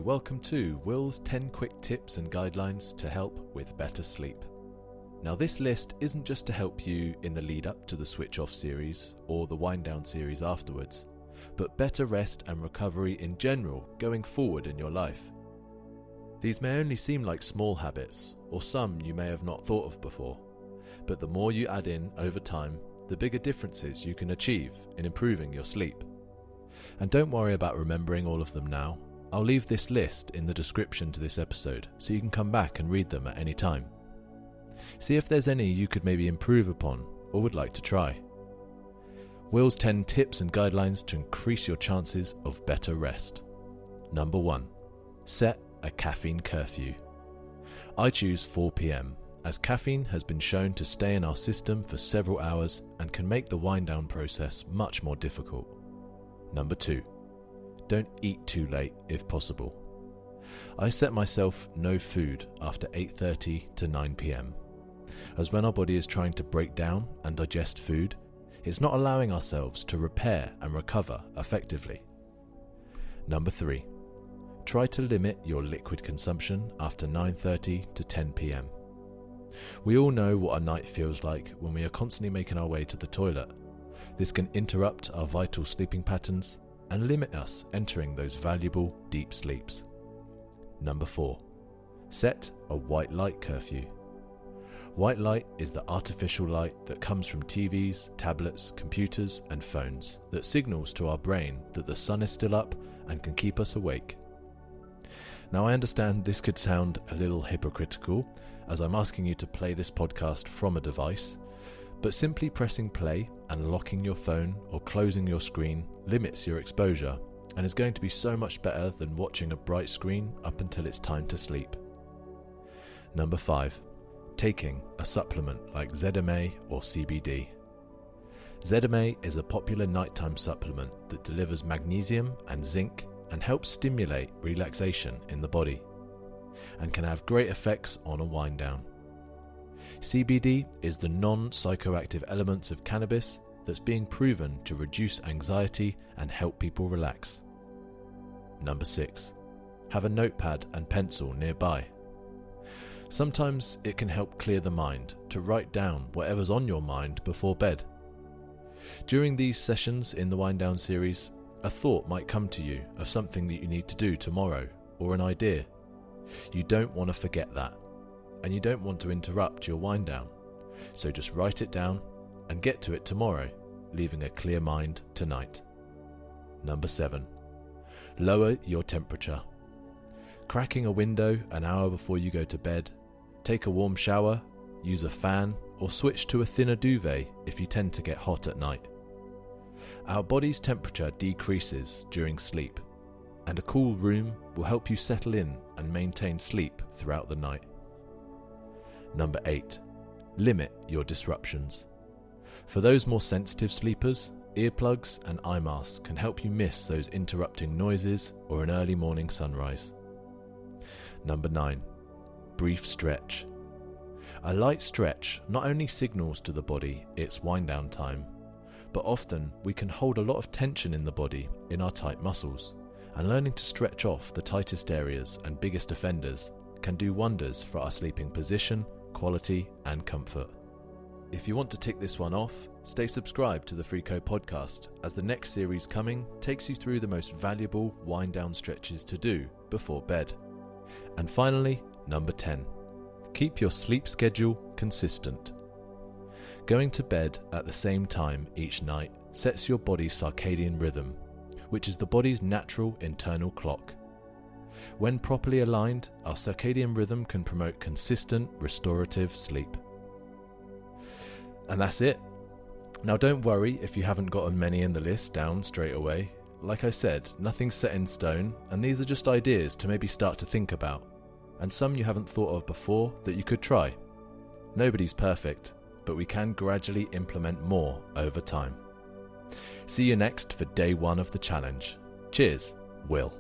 welcome to Will's 10 quick tips and guidelines to help with better sleep. Now this list isn't just to help you in the lead up to the Switch Off series or the Wind Down series afterwards, but better rest and recovery in general going forward in your life. These may only seem like small habits, or some you may have not thought of before, but the more you add in over time, the bigger differences you can achieve in improving your sleep. And don't worry about remembering all of them now. I'll leave this list in the description to this episode so you can come back and read them at any time. See if there's any you could maybe improve upon or would like to try. Will's 10 tips and guidelines to increase your chances of better rest. Number 1. Set a caffeine curfew. I choose 4 p.m. as caffeine has been shown to stay in our system for several hours and can make the wind down process much more difficult. Number 2. Don't eat too late if possible. I set myself no food after 8:30 to 9 p.m. as when our body is trying to break down and digest food, it's not allowing ourselves to repair and recover effectively. Number 3. Try to limit your liquid consumption after 9:30 to 10 p.m. We all know what a night feels like when we are constantly making our way to the toilet. This can interrupt our vital sleeping patterns and limit us entering those valuable deep sleeps. Number 4. Set a white light curfew. White light is the artificial light that comes from TVs, tablets, computers and phones that signals to our brain that the sun is still up and can keep us awake. Now I understand this could sound a little hypocritical as I'm asking you to play this podcast from a device, but simply pressing play and locking your phone or closing your screen limits your exposure and is going to be so much better than watching a bright screen up until it's time to sleep. Number 5. Taking a supplement like ZMA or CBD. ZMA is a popular nighttime supplement that delivers magnesium and zinc and helps stimulate relaxation in the body and can have great effects on a wind down. CBD is the non-psychoactive elements of cannabis that's being proven to reduce anxiety and help people relax. Number 6. Have a notepad and pencil nearby. Sometimes it can help clear the mind to write down whatever's on your mind before bed. During these sessions in the Wind Down series, a thought might come to you of something that you need to do tomorrow or an idea. You don't want to forget that, and you don't want to interrupt your wind down, so just write it down and get to it tomorrow, leaving a clear mind tonight. Number 7. Lower your temperature. Cracking a window an hour before you go to bed, take a warm shower, use a fan, or switch to a thinner duvet if you tend to get hot at night. Our body's temperature decreases during sleep, and a cool room will help you settle in and maintain sleep throughout the night. Number 8. Limit your disruptions. For those more sensitive sleepers, earplugs and eye masks can help you miss those interrupting noises or an early morning sunrise. Number 9. Brief stretch. A light stretch not only signals to the body it's wind down time, but often we can hold a lot of tension in the body in our tight muscles, and learning to stretch off the tightest areas and biggest offenders can do wonders for our sleeping position, quality and comfort. If you want to tick this one off, stay subscribed to the Freeco podcast, as the next series coming takes you through the most valuable wind down stretches to do before bed. And finally, number 10. Keep your sleep schedule consistent. Going to bed at the same time each night sets your body's circadian rhythm, which is the body's natural internal clock. When properly aligned, our circadian rhythm can promote consistent, restorative sleep. And that's it. Now don't worry if you haven't gotten many in the list down straight away. Like I said, nothing's set in stone, and these are just ideas to maybe start to think about, and some you haven't thought of before that you could try. Nobody's perfect, but we can gradually implement more over time. See you next for day 1 of the challenge. Cheers, Will.